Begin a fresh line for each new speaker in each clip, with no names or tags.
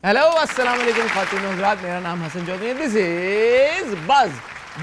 Hello अस्सलाम वालेकुम खातून और हज़रात, मेरा नाम हसन चौधरी है। This is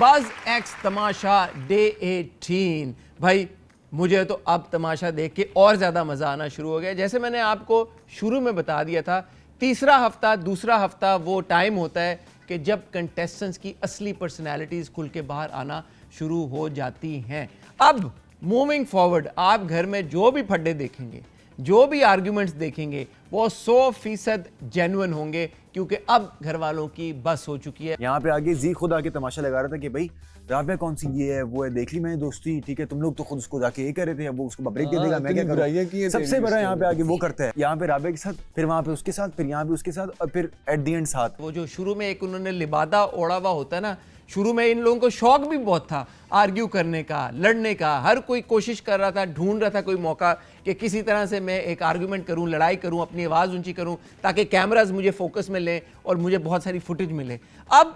buzz x Tamasha day 18। भाई मुझे तो अब तमाशा देख के और ज़्यादा मज़ा आना शुरू हो गया। जैसे मैंने आपको शुरू में बता दिया था, तीसरा हफ्ता, दूसरा हफ्ता वो टाइम होता है कि जब कंटेस्टेंट्स की असली पर्सनैलिटीज़ खुल के बाहर आना शुरू हो जाती हैं। अब मूविंग फॉरवर्ड आप घर में जो भी फड्डे देखेंगे, जो भी आर्ग्यूमेंट्स देखेंगे, वो 100% जेन्युइन होंगे, क्योंकि अब घर वालों की बस हो चुकी है।
यहाँ पे आगे जी खुद आके तमाशा लगा रहा था कि भाई राबिया कौन सी ये है वो है, देख ली मैंने दोस्ती, ठीक है तुम लोग तो खुद उसको जाके ये कर रहे थे, अब वो उसको ब्रेक दे देगा, मैं क्या करूं? सबसे बड़ा यहाँ पे आगे वो करता है, यहाँ पे राबिया के साथ, फिर वहाँ पे उसके साथ, फिर यहाँ पे उसके साथ, और फिर एट द एंड साथ।
वो जो शुरू में एक उन्होंने लिबादा ओढ़ा हुआ होता है ना, शुरू में इन लोगों को शौक भी बहुत था आर्ग्यू करने का, लड़ने का। हर कोई कोशिश कर रहा था, ढूंढ रहा था कोई मौका कि किसी तरह से मैं एक आर्ग्यूमेंट करूं, लड़ाई करूं, अपनी आवाज़ ऊंची करूं, ताकि कैमराज मुझे फोकस में लें और मुझे बहुत सारी फुटेज मिले। अब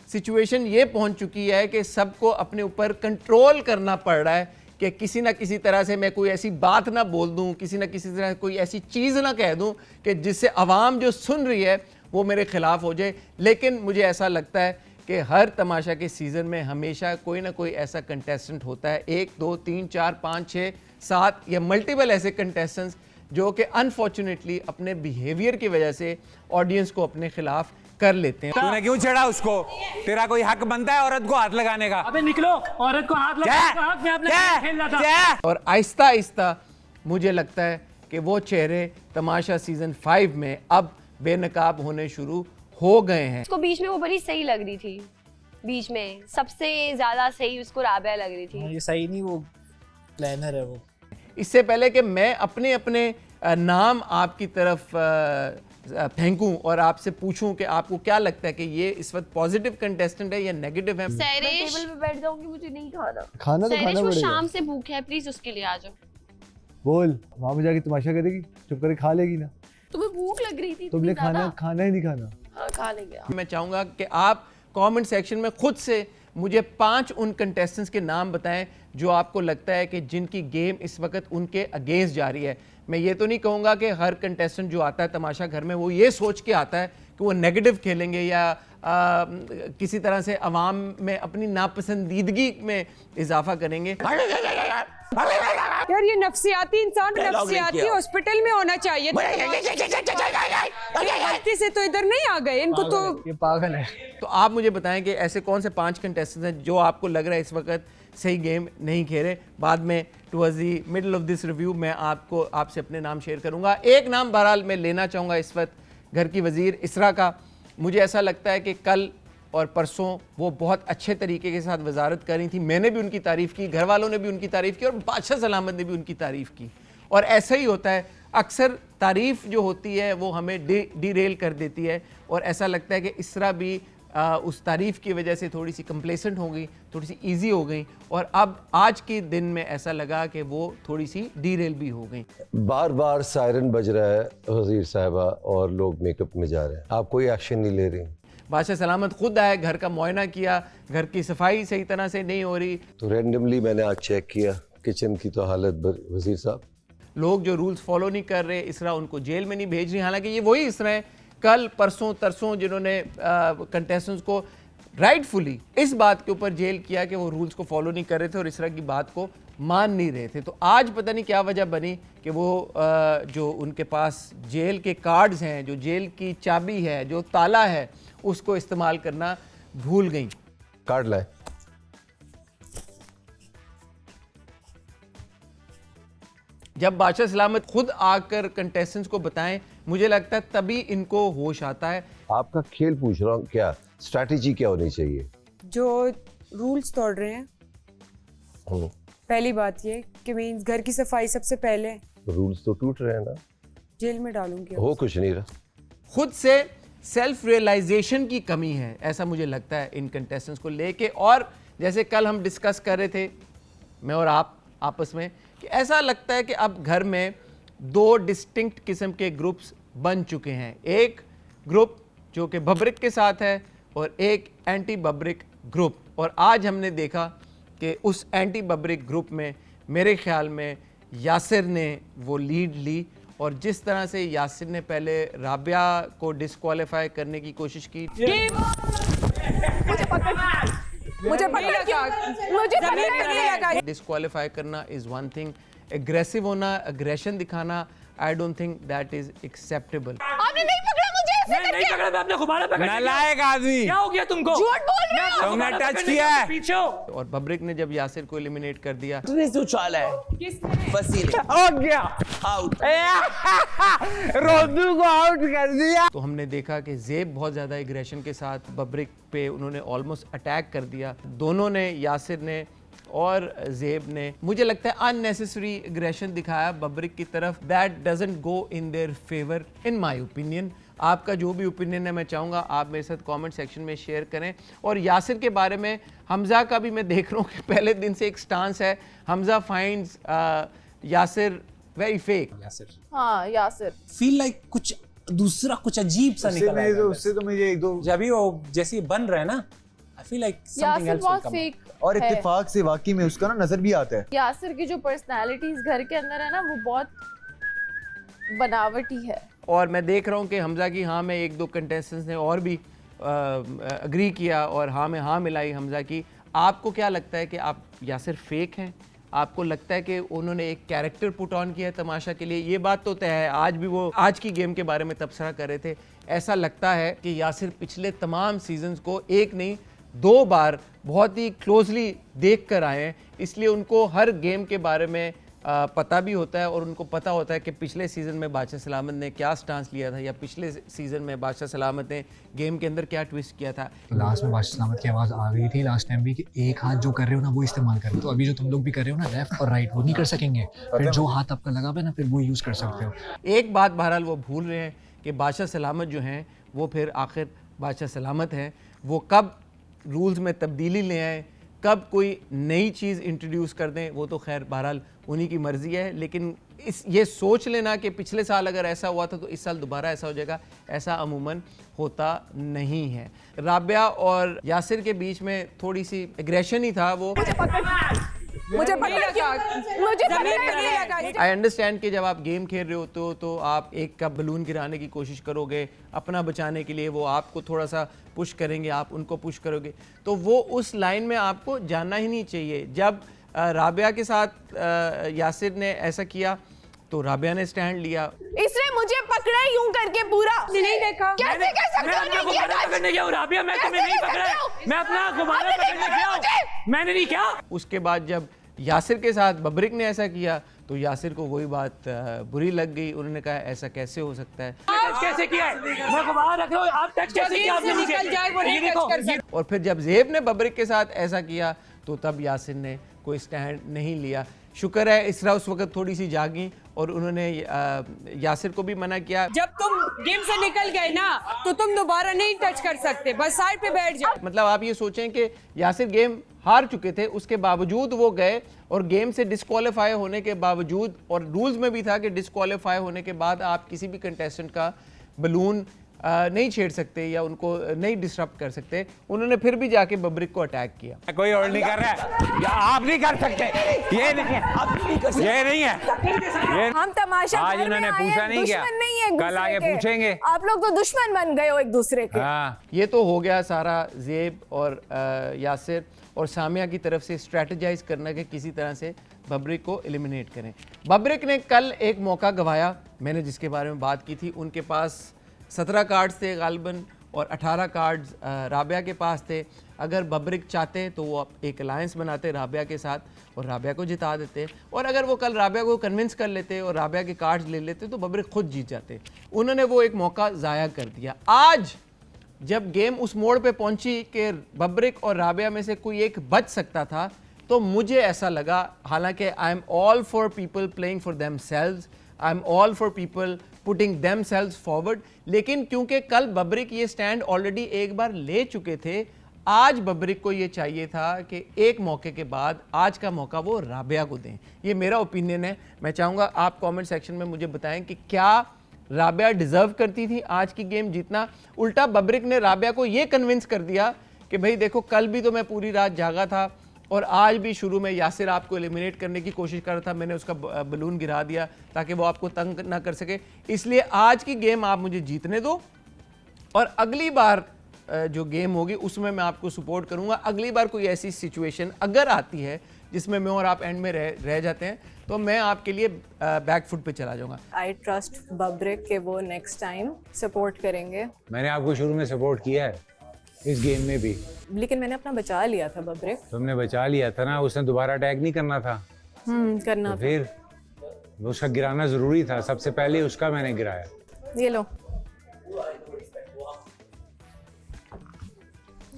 सिचुएशन ये पहुंच चुकी है कि सबको अपने ऊपर कंट्रोल करना पड़ रहा है कि किसी ना किसी तरह से मैं कोई ऐसी बात ना बोल दूं, किसी ना किसी तरह कोई ऐसी चीज़ ना कह दूं कि जिससे आवाम जो सुन रही है वो मेरे खिलाफ हो जाए। लेकिन मुझे ऐसा लगता है कि हर तमाशा के सीज़न में हमेशा कोई ना कोई ऐसा कंटेस्टेंट होता है, 1 2 3 4 5 6 7 या मल्टीपल ऐसे कंटेस्टेंट्स जो कि अनफॉर्चुनेटली अपने बिहेवियर की वजह से ऑडियंस को अपने खिलाफ कर लेते हैं।
तूने क्यों छेड़ा उसको? तेरा कोई हक बनता है औरत को हाथ लगाने का?
अबे निकलो, औरत को हाथ लगाने में आपने खेल रहा था।
और आहिस्ता आहिस्ता मुझे लगता है कि वो चेहरे तमाशा सीजन 5 में अब बेनकाब होने शुरू हो गए हैं।
उसको बीच में वो बड़ी सही लग रही थी, बीच में सबसे ज्यादा सही उसको राबिया लग रही थी।
ये सही नहीं, वो प्लानर है वो।
इससे पहले कि मैं अपने अपने नाम आपकी तरफ फेंकूं और आपसे पूछूं कि आपको क्या लगता है कि ये इस वक्त पॉजिटिव कंटेस्टेंट है या नेगेटिव है।
सैरिश, मैं टेबल पे बैठ जाऊंगी, मुझे नहीं खाना।
खाना तो खाना
वो
पड़ेगा।
शाम से भूखे है, प्लीज उसके लिए आ जाओ।
बोल, वहाँ पे जाके तमाशा करेगी, चुप करके खा लेगी ना।
तुम्हें भूख लग रही थी?
तुमने खाना ही नहीं खाना।
हाँ, खा लेंगे।
मैं चाहूंगा कि आप कमेंट सेक्शन में खुद से मुझे 5 उन कंटेस्टेंट्स के नाम बताएं जो आपको लगता है कि जिनकी गेम इस वक्त उनके अगेंस्ट जा रही है। मैं ये तो नहीं कहूँगा कि हर कंटेस्टेंट जो आता है तमाशा घर में वो ये सोच के आता है कि वो नेगेटिव खेलेंगे या किसी तरह से अवाम में अपनी नापसंदीदगी में इजाफा करेंगे।
यार ये नफ्सियाती इंसान नफ्सियाती हॉस्पिटल में होना चाहिए। गलती से तो इधर नहीं आ गए, इनको तो
ये पागल है।
तो आप मुझे बताएं कि ऐसे कौन से 5 कंटेस्टेंट्स हैं जो आपको लग रहा है इस वक्त सही गेम नहीं खेले। बाद में towards the middle of this review मैं आपसे अपने नाम शेयर करूंगा। एक नाम बहरहाल मैं लेना चाहूँगा इस वक्त, घर की वजीर इसरा का। मुझे ऐसा लगता है कि कल और परसों वो बहुत अच्छे तरीके के साथ वजारत कर रही थी, मैंने भी उनकी तारीफ़ की, घर वालों ने भी उनकी तारीफ़ की और बादशाह सलामत ने भी उनकी तारीफ़ की। और ऐसा ही होता है, अक्सर तारीफ़ जो होती है वो हमें डीरेल कर देती है। और ऐसा लगता है कि इसरा भी उस तारीफ़ की वजह से थोड़ी सी कंप्लेसेंट हो गई, थोड़ी सी ईजी हो गई, और अब आज के दिन में ऐसा लगा कि वो थोड़ी सी डीरेल भी हो गई।
बार बार सायरन बज रहा है वज़ीर साहिबा और लोग मेकअप में जा रहे हैं, आप कोई एक्शन नहीं ले रही।
बादशाह सलामत खुद आए, घर का मुआयना किया, घर की सफाई सही तरह से नहीं हो रही।
तो रैंडमली मैंने आज चेक किया किचन की तो हालत वज़ीर साहब,
लोग जो रूल्स फॉलो नहीं कर रहे, इसरा उनको जेल में नहीं भेज रही। हालांकि ये वही इसरा है कल परसों तरसों जिन्होंने कंटेस्टेंट्स को राइटफुली इस बात के ऊपर जेल किया कि वो रूल्स को फॉलो नहीं कर रहे थे और इसरा की बात को मान नहीं रहे थे। तो आज पता नहीं क्या वजह बनी कि वो जो उनके पास जेल के कार्ड्स हैं, जो जेल की चाबी है, जो ताला है, उसको इस्तेमाल करना भूल गई।
कार्ड लाए।
जब बादशाह सलामत खुद आकर कंटेस्टेंट्स को बताएं, मुझे लगता है तभी इनको होश आता है।
आपका खेल पूछ रहा हूँ, क्या स्ट्रैटेजी क्या होनी चाहिए?
जो रूल्स तोड़ रहे हैं, पहली बात ये कि मींस घर की सफाई सबसे पहले।
रूल्स तो टूट रहे हैं ना,
जेल में डालूंगी।
हो कुछ नहीं रहा।
खुद से सेल्फ रियलाइजेशन की कमी है, ऐसा मुझे लगता है इन कंटेस्टेंट्स को लेके। और जैसे कल हम डिस्कस कर रहे थे, मैं और आप आपस में, कि ऐसा लगता है कि अब घर में 2 डिस्टिंक्ट किस्म के ग्रुप्स बन चुके हैं। एक ग्रुप जो कि बब्रिक के साथ है और एक एंटी बब्रिक ग्रुप। और आज हमने देखा कि उस एंटी बब्रिक ग्रुप में मेरे ख्याल में यासिर ने वो लीड ली और जिस तरह से यासिर ने पहले राबिया को डिस्क्वालीफाई करने की कोशिश की, डिस्क्वालीफाई करना इज वन थिंग, एग्रेसिव होना, एग्रेशन दिखाना, I don't think that is acceptable.
आपने नहीं पकड़ा मुझे ऐसे
मैं नहीं पकड़ा, मैं अपने गुब्बारा पकड़ लिया।
नालायक आदमी,
क्या हो गया तुमको?
झूठ बोल रहे हो।
तुमने टच किया है।
पीछे हो।
और बब्रिक ने जब यासिर को एलिमिनेट कर दिया,
रोजू को आउट कर दिया।
तो हमने देखा कि ज़ेब बहुत ज़्यादा एग्रेशन के साथ बब्रिक पे उन्होंने ऑलमोस्ट अटैक कर दिया। दोनों ने, यासिर ने और ज़ेब ने, मुझे लगता है अननेसेसरी एग्रेशन दिखाया बब्रिक की तरफ। That doesn't go in their favour in my opinion. आपका जो भी ओपिनियन है मैं चाहूँगा आप मेरे साथ कमेंट सेक्शन में शेयर करें। और यासिर के बारे में हमज़ा का भी मैं देख रहा हूँ कि पहले दिन से एक स्टांस है, Hamza finds Yasir very fake.
हाँ यासिर
फील लाइक कुछ दूसरा, कुछ अजीब सा निकल रहा है।
उससे तो मुझे एक दो
जब भी वो जैसे बन रहा है ना, I feel like something
Yasir
else
बहुत फेक
और इत्तेफाक से वाकई में उसका ना नजर भी आता है।
यासिर की जो पर्सनालिटी इस घर के अंदर है ना, वो बहुत बनावटी है।
और मैं देख रहा हूँ कि हमज़ा की हाँ में एक दो कंटेस्टेंट्स ने और भी अग्री किया और हाँ में हाँ मिलाई हमज़ा की। आपको क्या लगता है कि आप यासिर फेक हैं? आपको लगता है कि उन्होंने एक कैरेक्टर पुट ऑन किया है तमाशा के लिए? ये बात तो तय है, आज भी वो आज की गेम के बारे में तबसरा कर रहे थे। ऐसा लगता है कि यासिर पिछले तमाम सीजन्स को एक नहीं 2 बार बहुत ही क्लोजली देख कर आए हैं, इसलिए उनको हर गेम के बारे में पता भी होता है और उनको पता होता है कि पिछले सीज़न में बादशाह सलामत ने क्या स्टांस लिया था या पिछले सीज़न में बादशाह सलामत ने गेम के अंदर क्या ट्विस्ट किया था।
लास्ट में बादशाह सलामत की आवाज़ आ गई थी लास्ट टाइम भी कि एक हाथ जो कर रहे हो ना वो इस्तेमाल करो। तो अभी जो तुम लोग भी कर रहे हो ना लेफ्ट और राइट, वो नहीं कर सकेंगे। फिर जो हाथ आपका लगा हुआ है ना, फिर वो यूज़ कर सकते हो।
एक बात बहरहाल वो भूल रहे हैं कि बादशाह सलामत जो हैं वो फिर आखिर बादशाह सलामत हैं, वो कब रूल्स में तब्दीली ले आएँ, कब कोई नई चीज़ इंट्रोड्यूस कर दें, वो तो खैर बहरहाल उन्हीं की मर्ज़ी है। लेकिन ये सोच लेना कि पिछले साल अगर ऐसा हुआ था तो इस साल दोबारा ऐसा हो जाएगा, ऐसा अमूमन होता नहीं है। राबिया और यासिर के बीच में थोड़ी सी एग्रेशन ही था। वो आई अंडरस्टैंड कि जब आप गेम खेल रहे हो तो आप एक का बलून गिराने की कोशिश करोगे अपना बचाने के लिए, वो आपको थोड़ा सा पुश करेंगे, आप उनको पुश करोगे, तो वो उस लाइन में आपको जाना ही नहीं चाहिए। जब राबिया के साथ यासिर ने ऐसा किया तो राबिया ने स्टैंड लिया।
इसने मुझे पकड़ा यूं करके पूरा, नहीं देखा
कैसे कह सकते हो? मैं गुब्बारा पकड़ने गया हूं राबिया, मैं तुम्हें नहीं पकड़ा, मैं अपना गुब्बारा पकड़ने गया हूं, मैंने नहीं किया।
उसके बाद जब यासिर के साथ बब्रिक ने ऐसा किया तो यासिर को वही बात बुरी लग गई। उन्होंने कहा ऐसा कैसे हो सकता है,
टच कैसे किया है? मैं गुब्बारा रख रहा हूं, आप टच कैसे किया आपने मुझे? ये देखो।
और फिर जब ज़ेब ने बब्रिक के साथ ऐसा किया तो तब यासिर ने कोई स्टैंड नहीं लिया। शुक्र है इसरा उस वक्त थोड़ी सी जागी और उन्होंने यासिर को भी मना किया।
जब तुम गेम से निकल गए ना तो तुम दोबारा नहीं टच कर सकते, बस साइड पे बैठ जाओ।
मतलब आप ये सोचें कि यासिर गेम हार चुके थे, उसके बावजूद वो गए और गेम से डिस्क्वालीफाई होने के बावजूद, और रूल्स में भी था कि डिस्क्वालीफाई होने के बाद आप किसी भी कंटेस्टेंट का बलून नहीं छेड़ सकते या उनको नहीं डिस्टर्ब कर सकते, उन्होंने फिर भी जाके बब्रिक को अटैक किया।
कोई और नहीं कर रहा है, या आप नहीं कर सकते, ये नहीं है, ये नहीं है, ये
हम तमाशा
आज उन्होंने पूछा नहीं क्या, कल आगे पूछेंगे।
आप लोग तो दुश्मन बन गए हो एक दूसरे के।
हाँ,
ये तो हो गया सारा ज़ेब और यासिर और सामिया की तरफ से स्ट्रेटजाइज करना कि किसी तरह से बब्रिक को एलिमिनेट करें। बब्रिक ने कल एक मौका गंवाया, मैंने जिसके बारे में बात की थी। उनके पास 17 कार्ड्स थे गालिबन और 18 कार्ड्स राबिया के पास थे। अगर बब्रिक चाहते तो वो एक अलायंस बनाते राबिया के साथ और राबिया को जिता देते, और अगर वो कल राबिया को कन्विंस कर लेते और राबिया के कार्ड्स ले लेते तो बब्रिक खुद जीत जाते। उन्होंने वो एक मौका ज़ाया कर दिया। आज जब गेम उस मोड़ पे पहुंची कि बब्रिक और राबिया में से कोई एक बच सकता था, तो मुझे ऐसा लगा, हालांकि I am all for people playing for themselves, I am all for people putting themselves forward, लेकिन क्योंकि कल बब्रिक ये स्टैंड ऑलरेडी एक बार ले चुके थे, आज बब्रिक को ये चाहिए था कि एक मौके के बाद आज का मौका वो राबिया को दें। ये मेरा ओपिनियन है। मैं चाहूँगा आप कमेंट सेक्शन में मुझे बताएं कि क्या राबिया डिज़र्व करती थी आज की गेम जीतना। उल्टा बब्रिक ने राबिया को ये कन्विंस कर दिया कि भाई देखो कल भी तो मैं पूरी रात जागा था और आज भी शुरू में यासिर आपको एलिमिनेट करने की कोशिश कर रहा था, मैंने उसका बलून गिरा दिया ताकि वो आपको तंग ना कर सके। इसलिए आज की गेम आप मुझे जीतने दो और अगली बार जो गेम होगी उसमें मैं आपको सपोर्ट करूंगा। अगली बार कोई ऐसी सिचुएशन अगर आती है जिसमें मैं और आप एंड में रह जाते हैं तो मैं आपके लिए बैक फुट पे चला जाऊंगा।
आई ट्रस्ट बब्रिक के वो नेक्स्ट टाइम सपोर्ट करेंगे।
मैंने आपको शुरू में सपोर्ट किया है इस गेम में भी,
लेकिन मैंने अपना बचा लिया था बब्रिक।
तुमने बचा लिया था ना, उसने दोबारा अटैक नहीं करना था।
करना
तो फिर उसका गिराना जरूरी था, सबसे पहले उसका मैंने गिराया।
ये लो।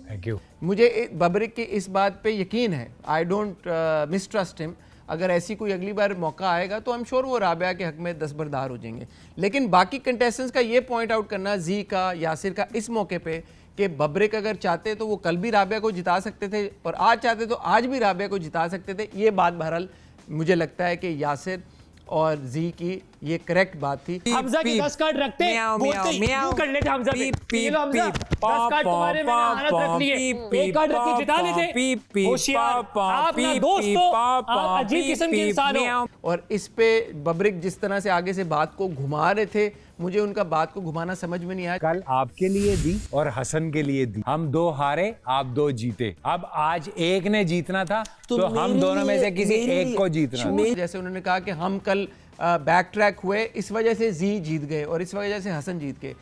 Thank you.
मुझे बब्रिक की इस बात पे यकीन है, आई डोंट मिसट्रस्ट हिम। अगर ऐसी कोई अगली बार मौका आएगा तो आई एम श्योर वो राबिया के हक में दस्तबरदार हो जाएंगे। लेकिन बाकी कंटेस्टेंट्स का ये पॉइंट आउट करना, जी का, यासिर का, इस मौके पे कि बब्रिक अगर चाहते तो वो कल भी राबिया को जिता सकते थे और आज चाहते तो आज भी राबिया को जिता सकते थे। ये बात बहरहाल मुझे लगता है कि यासिर और जी की ये करेक्ट बात थी।
हमजा की 10 कार्ड रखते बोलते यूं कर लेते हमजा पे। ये लो हमजा, 10 कार्ड तुम्हारे मैंने अमानत रख लिए, एक कार्ड रख के जिता लेते। होशियार, आप ना दोस्त हो, आप अजीब किस्म के इंसान हो।
और इस पे बब्रिक जिस तरह से आगे से बात को घुमा रहे थे, मुझे उनका बात को घुमाना समझ में नहीं आया।
कल आपके लिए दी और हसन के लिए दी, हम 2 हारे, आप 2 जीते। अब आज एक ने जीतना था तो हम दोनों में से किसी एक को जीतना था।
जैसे उन्होंने कहा कि हम कल बैक ट्रैक हुए, इस वजह से जी जीत गए और इस वजह से हसन जीत गए।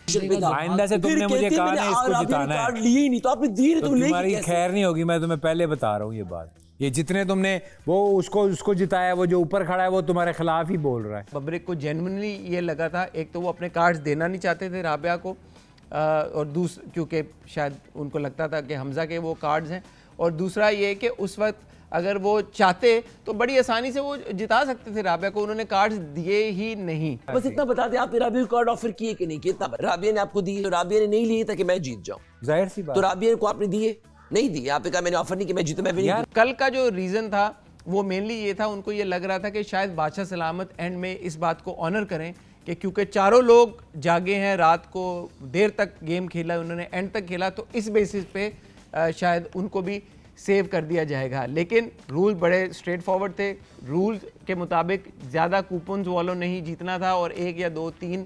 आइंदा से तुमने मुझे कहा ना इसको जिताना है,
लिए नहीं तो आपने दिए,
तो तुम्हारी खैर नहीं होगी। मैं तुम्हें पहले बता रहा हूँ ये बात। ये जितने तुमने वो उसको जिताया, वो जो ऊपर खड़ा है वो तुम्हारे खिलाफ ही बोल रहा है।
बब्रिक को जेन्युइनली ये लगा था, एक तो वो अपने कार्ड्स देना नहीं चाहते थे राबिया को, और क्योंकि शायद उनको लगता था कि हमजा के वो कार्ड्स हैं, और दूसरा ये कि उस वक्त अगर वो चाहते तो बड़ी आसानी से वो जिता सकते थे राबिया को, उन्होंने कार्ड्स दिए ही नहीं।
बस इतना बता दें, आपने राबिया को कार्ड ऑफर किए कि नहीं किए? राबिया ने आपको दिए तो राबिया ने नहीं लिए ताकि मैं जीत जाऊं।
जाहिर सी बात।
तो राबिया को आपने दिए नहीं दिए? आपने कहा मैंने ऑफर नहीं किया, मैं जीतू, मैं भी नहीं।
कल का जो रीज़न था वो मेनली ये था, उनको ये लग रहा था कि शायद बादशाह सलामत एंड में इस बात को ऑनर करें कि क्योंकि चारों लोग जागे हैं, रात को देर तक गेम खेला, उन्होंने एंड तक खेला, तो इस बेसिस पे शायद उनको भी सेव कर दिया जाएगा। लेकिन रूल बड़े स्ट्रेट फॉरवर्ड थे। रूल के मुताबिक ज़्यादा कूपन्स वालों ने ही जीतना था और 1 या 2 3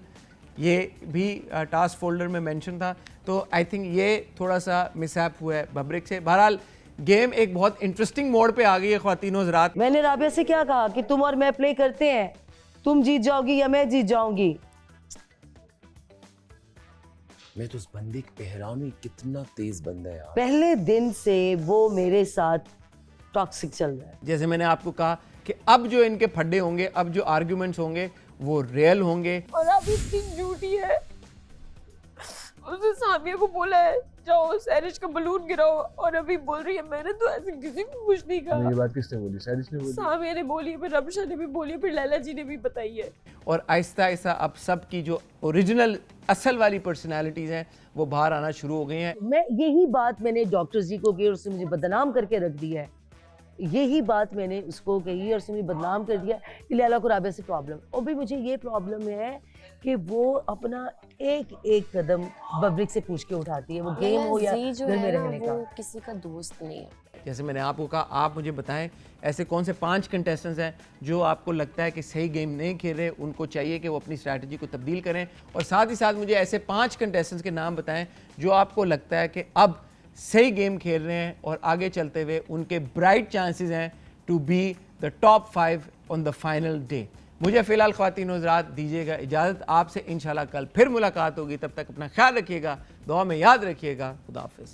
ये भी टास्क फोल्डर में मेंशन था। तो आई थिंक ये थोड़ा सा मिसहैप हुआ है बब्रिक से। बहरहाल गेम एक बहुत इंटरेस्टिंग मोड पे आ गई है ख्वातीनो हज़रात।
मैंने राबिया से क्या कहा कि तुम और मैं प्ले करते हैं, तुम जीत जाओगी या मैं जीत जाऊंगी।
मैं तो उस बंदे के हैरान हुई, कितना तेज बंदा है यार।
पहले दिन से वो मेरे साथ टॉक्सिक चल रहा है।
जैसे मैंने आपको कहा कि अब जो इनके फड्डे होंगे, अब जो आर्ग्यूमेंट्स होंगे वो रियल होंगे।
और अब इतनी झूठी है, उसने सामिया को बोला है जाओ सैरिश का बलून गिराओ, और अभी बोल रही है मैंने तो ऐसे किसी को कुछ नहीं कहा।
ये बात किसने बोली? सैरिश ने बोली,
सामिया ने बोली, फिर रबशा ने भी बोली, फिर लैला जी ने भी बताई है।
और आहिस्ता आहिस्ता अब सब की जो ओरिजिनल असल वाली पर्सनालिटीज़ हैं वो बाहर आना शुरू हो गई हैं।
मैं यही बात मैंने डॉक्टर जी को की और उसने मुझे बदनाम करके रख दिया है। यही बात मैंने उसको कही और उसने मुझे बदनाम कर दिया कि लैला को राबिया से प्रॉब्लम। और भी मुझे ये प्रॉब्लम है कि वो अपना एक कदम बब्रिक से पूछ के उठाती है, वो गेम हो या घर में रहने का।
वो किसी का दोस्त नहीं है।
जैसे मैंने आपको कहा, आप मुझे बताएं ऐसे कौन से 5 कंटेस्टेंट्स हैं जो आपको लगता है कि सही गेम नहीं खेल रहे, उनको चाहिए कि वो अपनी स्ट्रैटेजी को तब्दील करें, और साथ ही साथ मुझे ऐसे 5 कंटेस्टेंट्स के नाम बताएं जो आपको लगता है कि अब सही गेम खेल रहे हैं और आगे चलते हुए उनके ब्राइट चांसेस हैं to be the top 5 on the final day. मुझे फ़िलहाल ख्वातीनो हज़रात दीजिएगा इजाज़त, आपसे इंशाल्लाह कल फिर मुलाकात होगी। तब तक अपना ख्याल रखिएगा, दुआ में याद रखिएगा। खुदा हाफ़िज़।